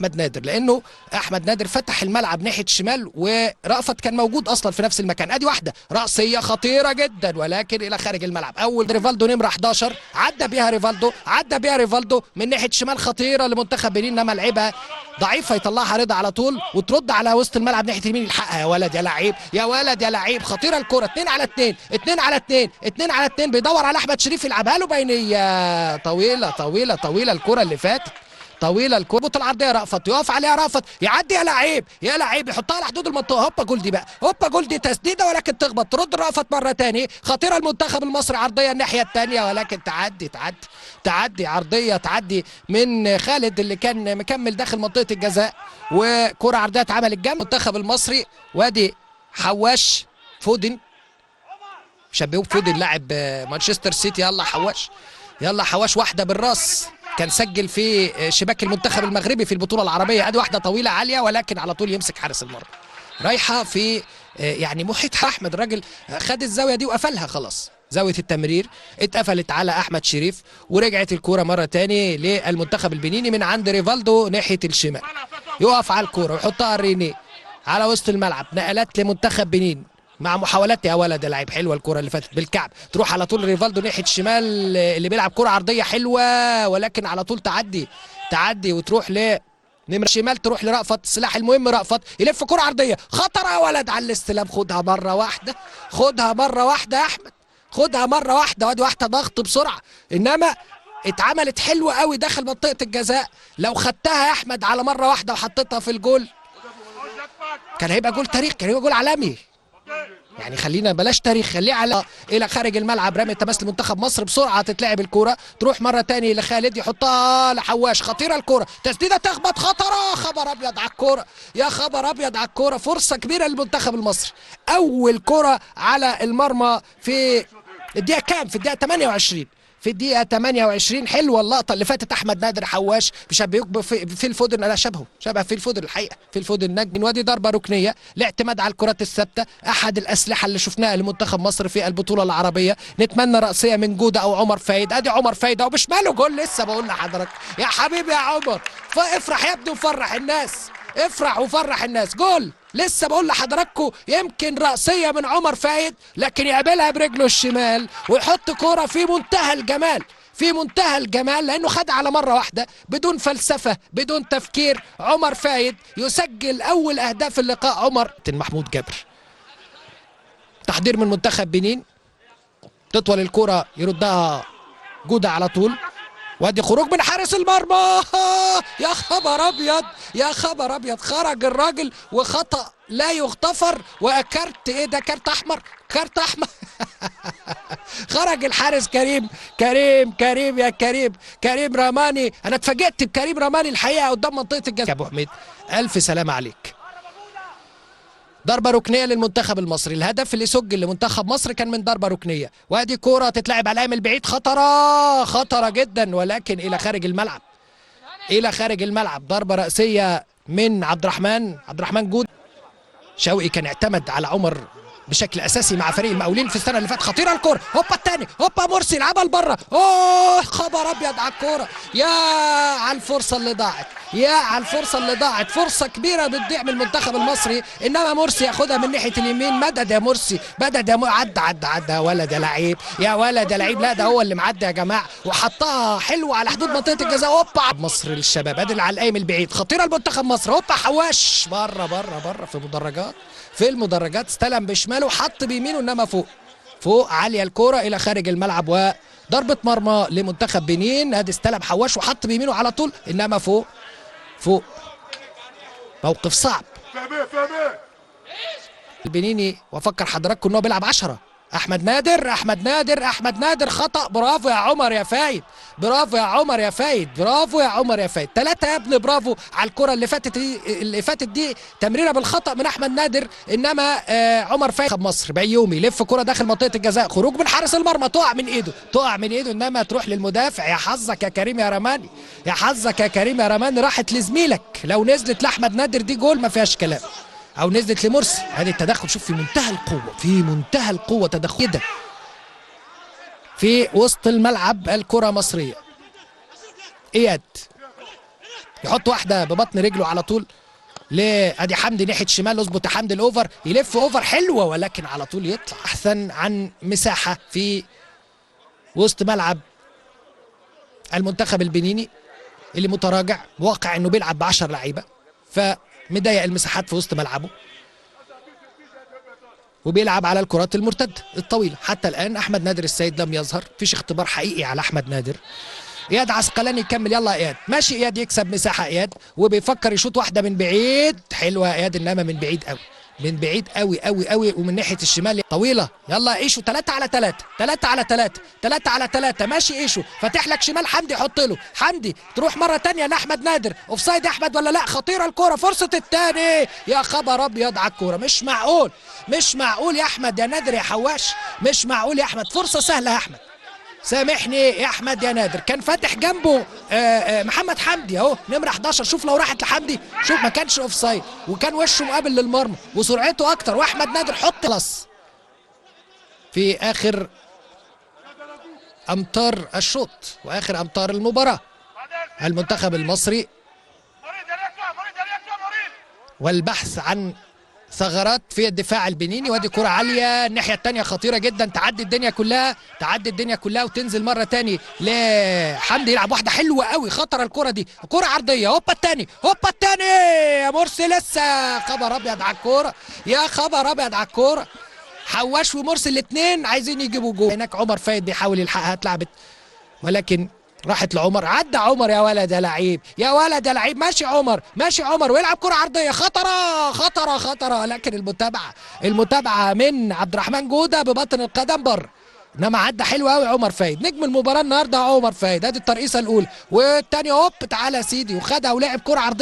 احمد نادر، لانه احمد نادر فتح الملعب ناحيه الشمال ورأفت كان موجود اصلا في نفس المكان. ادي واحده رأسيه خطيره جدا ولكن الى خارج الملعب. اول ريفالدو نمره 11 عدى بيها ريفالدو من ناحيه الشمال خطيره لمنتخب بنين، انما لعبها ضعيفه يطلعها رضا على طول وترد على وسط الملعب ناحيه اليمين يلحقها. يا ولد يا لعيب يا ولد يا لعيب، خطيره الكره 2 على 2 2 على 2 2 على 2 بيدور على احمد شريف يلعبها له بينيه طويله الكره اللي فاتت طويله الكره العرضيه. رأفت يقف عليها، رأفت يعدي يا لعيب يحطها على حدود المنطقه. هوبا جول دي بقى، هوبا جول دي تسديده ولكن تخبط ترد رأفت مره ثانيه. خطيره المنتخب المصري عرضيه الناحيه الثانيه ولكن تعدي عرضيه تعدي من خالد اللي كان مكمل داخل منطقه الجزاء، وكره عرضيه اتعملت جنب المنتخب المصري. وادي حواش فودن، شبهوه فودن لاعب مانشستر سيتي. يلا حواش واحده بالراس، كان سجل في شباك المنتخب المغربي في البطوله العربيه. ادي واحده طويله عاليه ولكن على طول يمسك حارس المرمى، رايحه في يعني محيطها. احمد الراجل خد الزاويه دي وقفلها خلاص، زاويه التمرير اتقفلت على احمد شريف ورجعت الكوره مره ثانيه للمنتخب البنيني من عند ريفالدو ناحيه الشمال. يقف على الكوره ويحطها ريني على وسط الملعب. نقلات لمنتخب بنين مع محاولات. يا ولد يا لعيب، حلوه الكره اللي فاتت بالكعب تروح على طول ريفالدو ناحيه الشمال اللي بيلعب كره عرضيه حلوه ولكن على طول تعدي وتروح نمرة الشمال، تروح لرأفت. السلاح المهم رأفت يلف كره عرضيه خطره. يا ولد على الاستلام، خدها مره واحده يا احمد، خدها مره واحده. وادي واحده ضغط بسرعه، انما اتعملت حلوه قوي داخل منطقه الجزاء. لو خدتها يا احمد على مره واحده وحطيتها في الجول كان هيبقى جول تاريخ، كان هيبقى جول عالمي. يعني خلينا بلاش تاريخ، خليه على الى خارج الملعب. رمي التماس لمنتخب مصر بسرعه، تتلعب الكوره تروح مره ثانيه لخالد يحطها لحواش. خطيره الكوره، تسديده تخبط خطره. خبر ابيض على الكوره، يا خبر ابيض على الكوره. فرصه كبيره للمنتخب المصري. اول كوره على المرمى في الدقيقه كام؟ في الدقيقه 28. في الدقيقة 28. حلوة اللقطة اللي فاتت. أحمد نادر حواش بيشبهوك في الفودن. أنا شبه في الفودن الحقيقة، في الفودن نجم من وادي. ضربة ركنية لاعتماد على الكرات الثابتة، أحد الأسلحة اللي شفناها لمنتخب مصر في البطولة العربية. نتمنى رأسية من جودة أو عمر فايد. أدي عمر فايد أو بشماله جول. لسه بقول لحضرتك يا حبيبي يا عمر، افرح يا ابني وفرح الناس، افرح وفرح الناس. جول لسه بقول لحضراتكم، يمكن رأسية من عمر فايد لكن يقابلها برجله الشمال ويحط كرة في منتهى الجمال لانه خد على مره واحده بدون فلسفه بدون تفكير. عمر فايد يسجل اول اهداف اللقاء. عمر محمود جابر. تحضير من منتخب بنين، تطول الكرة يردها جودة على طول. وادي خروج من حارس المرمى. يا خبر ابيض يا خبر ابيض، خرج الراجل وخطأ لا يغتفر. وكارت ايه ده؟ كارت احمر. خرج الحارس كريم رماني. انا اتفاجئت بكريم رماني الحقيقه قدام منطقه الجزاء. يا ابو حميد الف سلامه عليك. ضربة ركنية للمنتخب المصري. الهدف اللي سجل لمنتخب مصر كان من ضربة ركنية. وادي كورة تتلعب على الأيمن البعيد، خطرة جدا ولكن إلى خارج الملعب. ضربة رأسية من عبد الرحمن جود. شوقي كان اعتمد على عمر بشكل اساسي مع فريق المقاولين في السنه اللي فاتت. خطيره الكوره، هوبا الثاني، هوبا مرسي يلعبها لبره. خبر ابيض على الكوره، يا على الفرصه اللي ضاعت. فرصه كبيره بتضيع من المنتخب المصري، انما مرسي ياخدها من ناحيه اليمين. مدد يا مرسي، عدى. يا ولد يا لعيب لا ده هو اللي معدي يا جماعه، وحطها حلوه على حدود منطقه الجزاء. هوبا مصر للشباب. ادي على القايم البعيد، خطيره المنتخب مصر. هوبا حواش بره في المدرجات استلم بشماله وحط بيمينه، انما فوق عاليه الكوره الى خارج الملعب. وضربه مرمى لمنتخب بنين. ادي استلم حواش وحط بيمينه على طول، انما فوق موقف صعب. البنيني وافكر حضراتكم ان هو بيلعب 10. احمد نادر خطأ. برافو يا عمر يا فايد، برافو يا عمر يا فايد. 3 يا ابني، برافو على الكرة اللي فاتت دي تمريرة بالخطأ من احمد نادر، انما عمر فايد. مصر بيومي يلف كرة داخل منطقة الجزاء، خروج من حارس المرمى، تقع من ايده انما تروح للمدافع. يا حظك يا كريم يا رماني، راحت لزميلك. لو نزلت لاحمد نادر دي جول ما فيهاش كلام، او نزلت لمرسي. هذه التدخل شوف في منتهى القوه تدخل كده في وسط الملعب. الكره مصريه. اياد يحط واحده ببطن رجله على طول لادي حمدي ناحيه شمال. اظبط يا حمدي الاوفر، يلف اوفر حلوه ولكن على طول يطلع. احسن عن مساحه في وسط ملعب المنتخب البنيني اللي متراجع، واقع انه بيلعب ب10 لعيبه، فمضيق المساحات في وسط ملعبه وبيلعب على الكرات المرتده الطويله. حتى الان احمد نادر السيد لم يظهر، فيش اختبار حقيقي على احمد نادر. اياد عسقلاني يكمل، يلا اياد ماشي، اياد يكسب مساحه اياد، وبيفكر يشوط واحده من بعيد حلوه اياد، انما من بعيد قوي، من بعيد قوي قوي قوي، ومن ناحيه الشمال طويله. يلا ايشو 3 على 3 3 على 3 3 على 3 ماشي ايشو، فاتح لك شمال حمدي، حط له حمدي، تروح مره ثانيه لاحمد نادر. اوف سايد يا احمد ولا لا؟ خطيره الكوره، فرصه الثاني، يا خبر ابيض على الكوره، مش معقول، مش معقول يا احمد يا نادر يا حواش، مش معقول يا احمد، فرصه سهله يا احمد، سامحني يا احمد يا نادر، كان فاتح جنبه محمد حمدي اهو نمره 11. شوف لو راحت لحمدي، شوف ما كانش اوف سايد وكان وشه مقابل للمرمى وسرعته اكتر، واحمد نادر حط خلاص في اخر امتار الشوط واخر امتار المباراه. المنتخب المصري والبحث عن ثغرات في الدفاع البنيني. وادي كرة عالية الناحية الثانية خطيرة جدا، تعدي الدنيا كلها، تعدي الدنيا كلها وتنزل مرة تاني لحمدي، يلعب واحدة حلوة قوي، خطر الكرة دي، كرة عرضية، هوبا الثاني، هوبا الثاني يا مرسي، لسه خبر ابيض على الكرة، يا خبر ابيض على الكرة، حواش ومرسي الاثنين عايزين يجيبوا جول. هناك عمر فايد بيحاول يلحقها، اتلعبت ولكن راحت لعمر، عدى عمر يا ولد يا لعيب، يا ولد يا لعيب، ماشي عمر، ماشي عمر، ويلعب كرة عرضية خطرة خطرة خطرة، لكن المتابعة من عبد الرحمن جودة ببطن القدم بره، انما عدى حلو قوي عمر فايد، نجم المباراة النهارده عمر فايد. ادي الترقيصة الاولى والثانية، هوب تعالى يا سيدي، وخدها ولعب كرة عرضية.